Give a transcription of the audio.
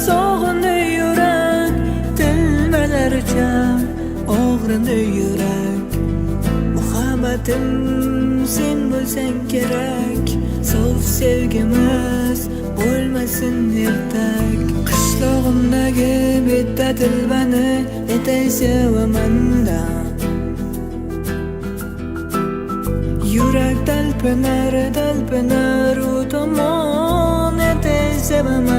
sog'indi yurak, dilmalarcha og'rindi yurak. Muhabbatim sen bo'lsang kerak, sof sevgimiz bo'lmasin ertak. Qishlog'imdagi bitta dilbani etay sevaman-da. Yurak talpinar u tomon etay sevaman.